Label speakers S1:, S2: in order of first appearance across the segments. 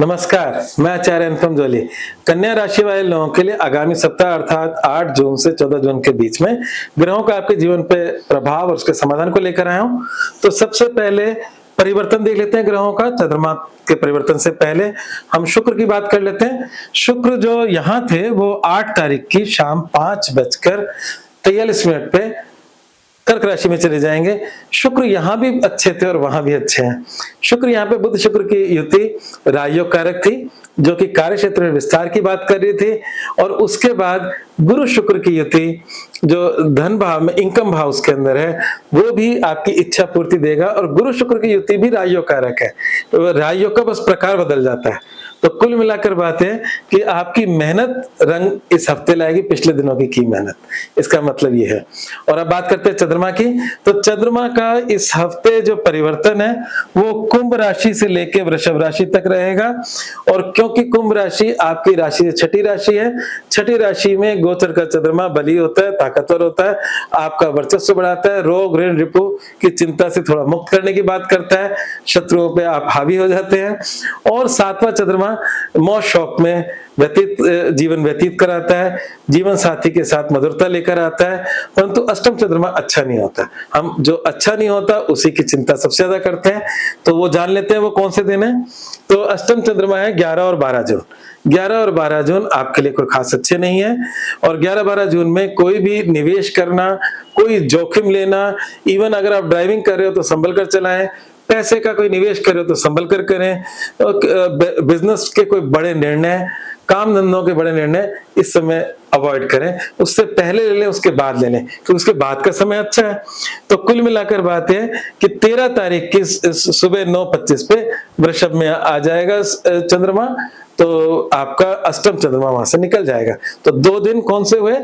S1: नमस्कार, मैं आचार्य अनुपम जोली। कन्या राशि वाले लोगों के लिए आगामी सप्ताह अर्थात 8 जून से 14 जून के बीच में ग्रहों का आपके जीवन पे प्रभाव और उसके समाधान को लेकर आया हूं। तो सबसे पहले परिवर्तन देख लेते हैं ग्रहों का। चंद्रमा के परिवर्तन से पहले हम शुक्र की बात कर लेते हैं। शुक्र जो यहाँ थे वो 8 तारीख की शाम 5:43 पे कर्क राशि में चले जाएंगे। शुक्र यहाँ भी अच्छे थे और वहां भी अच्छे हैं। शुक्र यहाँ पे बुध शुक्र की युति राजयोग कारक थी, जो कि कार्य क्षेत्र में विस्तार की बात कर रही थी। और उसके बाद गुरु शुक्र की युति जो धन भाव में इनकम हाउस के अंदर है, वो भी आपकी इच्छा पूर्ति देगा। और गुरु शुक्र की युति भी राजयोग कारक है, तो राजयोग का बस प्रकार बदल जाता है। तो कुल मिलाकर बात है कि आपकी मेहनत रंग इस हफ्ते लाएगी, पिछले दिनों की मेहनत, इसका मतलब ये है। और अब बात करते हैं चंद्रमा की। तो चंद्रमा का इस हफ्ते जो परिवर्तन है वो कुंभ राशि से लेकर वृषभ राशि तक रहेगा। और क्योंकि कुंभ राशि आपकी राशि छठी राशि है, छठी राशि में गोचर का चंद्रमा बली होता है, ताकतवर होता है, आपका वर्चस्व बढ़ाता है, रोग ऋण रिपु की चिंता से थोड़ा मुक्त करने की बात करता है, शत्रुओं पे आप हावी हो जाते हैं। और सातवां चंद्रमा मौज शौक में जीवन व्यतीत कराता है, जीवन साथी के साथ मधुरता लेकर आता है। परंतु अष्टम चंद्रमा अच्छा नहीं होता। हम जो अच्छा नहीं होता उसी की चिंता सबसे ज्यादा करते हैं। तो वो जान लेते हैं वो कौन से दिन है। तो अष्टम चंद्रमा है 11 और 12 जून। 11 और 12 जून आपके लिए कोई खास अच्छे नहीं है। और 11-12 जून में कोई भी निवेश करना, कोई जोखिम लेना, इवन अगर आप ड्राइविंग कर रहे हो तो संभल कर चलाएं, पैसे का कोई निवेश कर रहे हो तो संभल कर करें। बिजनेस के कोई बड़े निर्णय, काम धंधों के बड़े निर्णय इस समय अवॉइड करें। उससे पहले ले लें, उसके बाद ले लें, क्योंकि उसके बाद का समय अच्छा है। तो कुल मिलाकर बात है कि 13 तारीख की सुबह 9:25 पे वृषभ में आ जाएगा चंद्रमा। तो आपका अष्टम चंद्रमा वहां से निकल जाएगा। तो 2 दिन कौन से हुए,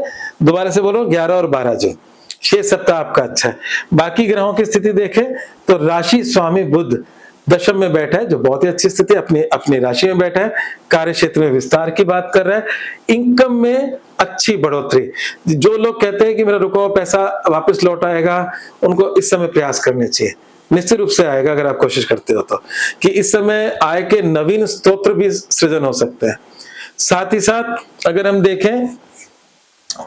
S1: दोबारा से बोलो, 11 और 12 जून। 6 सप्ताह आपका अच्छा है। बाकी ग्रहों की स्थिति देखें तो राशि स्वामी बुध दशम में बैठा है, जो बहुत ही अच्छी स्थिति, अपनी राशि में बैठा है, कार्य क्षेत्र में विस्तार की बात कर रहा है, इनकम में अच्छी बढ़ोतरी। जो लोग कहते हैं कि मेरा रुका हुआ पैसा वापस लौट आएगा, उनको इस समय प्रयास करने चाहिए। निश्चित रूप से आएगा अगर आप कोशिश करते हो तो, कि इस समय आय के नवीन स्रोत भी सृजन हो सकते हैं। साथ ही साथ अगर हम देखें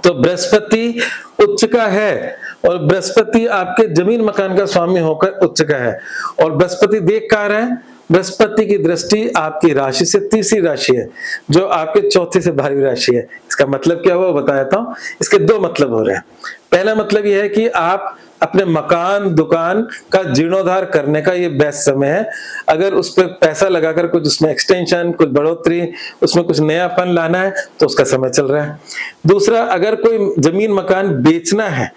S1: तो बृहस्पति उच्च का है, और बृहस्पति आपके जमीन मकान का स्वामी होकर उच्च का है। और बृहस्पति देख कहाँ रहा है, बृहस्पति की दृष्टि आपकी राशि से तीसरी राशि है, जो आपके चौथी से भारी राशि है। इसका मतलब क्या हुआ बता देता हूं। इसके 2 मतलब हो रहे हैं। पहला मतलब यह है कि आप अपने मकान दुकान का जीर्णोद्धार करने का ये बेस्ट समय है। अगर उस पर पैसा लगाकर कुछ उसमें एक्सटेंशन, कुछ बढ़ोतरी, उसमें कुछ नयापन लाना है तो उसका समय चल रहा है। दूसरा, अगर कोई जमीन मकान बेचना है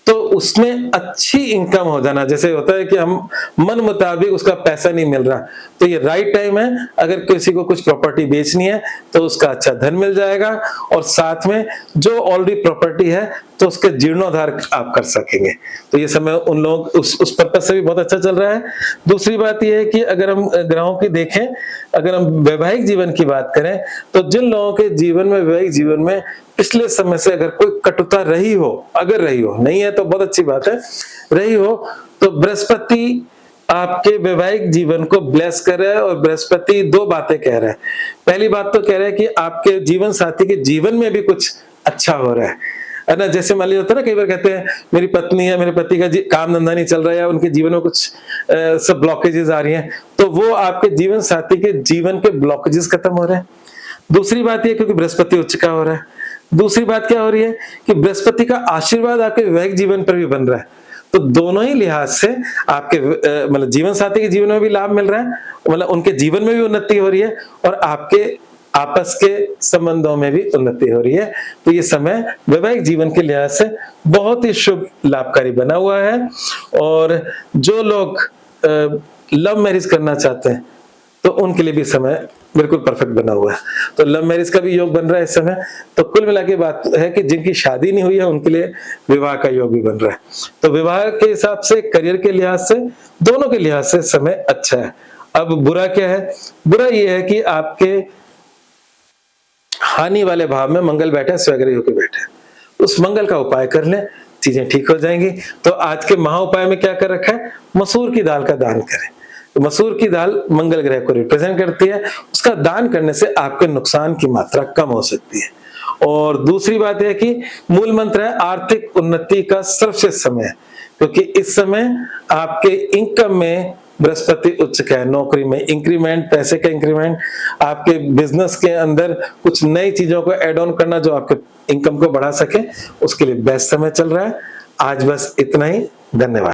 S1: तो उसमें अच्छी इनकम हो जाना, जैसे होता है कि हम मन मुताबिक उसका पैसा नहीं मिल रहा, तो ये राइट टाइम है। अगर किसी को कुछ प्रॉपर्टी बेचनी है तो उसका अच्छा धन मिल जाएगा, और साथ में जो ऑलरेडी प्रॉपर्टी है तो उसके जीर्णोद्धार आप कर सकेंगे। तो ये समय उन लोग उस पर्पज से भी बहुत अच्छा चल रहा है। दूसरी बात यह है कि अगर हम ग्रहों की देखें, अगर हम वैवाहिक जीवन की बात करें, तो जिन लोगों के जीवन में, वैवाहिक जीवन में पिछले समय से अगर कोई कटुता रही हो, अगर रही हो, नहीं है तो बहुत अच्छी बात है, रही हो, तो बृहस्पति आपके वैवाहिक जीवन को ब्लेस कर रहा है। और बृहस्पति 2 बातें कह रहा है। पहली बात तो कह रहा है कि आपके जीवन साथी के जीवन में भी कुछ अच्छा हो रहा है ना। जैसे मान लिया होता है ना, कई बार कहते हैं मेरी पत्नी है, मेरे पति का काम धंधा नहीं चल रहा है, उनके जीवन में कुछ सब ब्लॉकेजेस आ रही हैं, तो वो आपके जीवन साथी के जीवन के ब्लॉकेजेस खत्म हो रहे हैं। दूसरी बात ये, क्योंकि बृहस्पति उच्च का हो रहा है, दूसरी बात क्या हो रही है कि बृहस्पति का आशीर्वाद आपके वैवाहिक जीवन पर भी बन रहा है। तो दोनों ही लिहाज से आपके मतलब जीवन साथी के जीवन में भी लाभ मिल रहा है, मतलब उनके जीवन में भी उन्नति हो रही है, और आपके आपस के संबंधों में भी उन्नति हो रही है। तो ये समय वैवाहिक जीवन के लिहाज से बहुत ही शुभ लाभकारी बना हुआ है। और जो लोग लव मैरिज करना चाहते हैं तो उनके लिए भी समय बिल्कुल परफेक्ट बना हुआ है। तो लव मैरिज का भी योग बन रहा है इस समय। तो कुल मिला के बात है कि जिनकी शादी नहीं हुई है उनके लिए विवाह का योग भी बन रहा है। तो विवाह के हिसाब से, करियर के लिहाज से, दोनों के लिहाज से समय अच्छा है। अब बुरा क्या है, बुरा यह है कि आपके हानि वाले भाव में मंगल बैठा है, स्वग्रही होकर बैठा है। उस मंगल का उपाय कर लें, चीजें ठीक हो जाएंगी। तो आज के महा उपाय में क्या कर रखा है, मसूर की दाल का दान करें। तो मसूर की दाल मंगल ग्रह को रिप्रेजेंट करती है, उसका दान करने से आपके नुकसान की मात्रा कम हो सकती है। और दूसरी बात है कि मूल मंत्र है आर्थिक उन्नति का सर्वश्रेष्ठ समय, क्योंकि इस समय आपके इनकम में बृहस्पति उच्च है, नौकरी में इंक्रीमेंट, पैसे का इंक्रीमेंट, आपके बिजनेस के अंदर कुछ नई चीजों को ऐड ऑन करना जो आपके इनकम को बढ़ा सके, उसके लिए बेस्ट समय चल रहा है। आज बस इतना ही, धन्यवाद।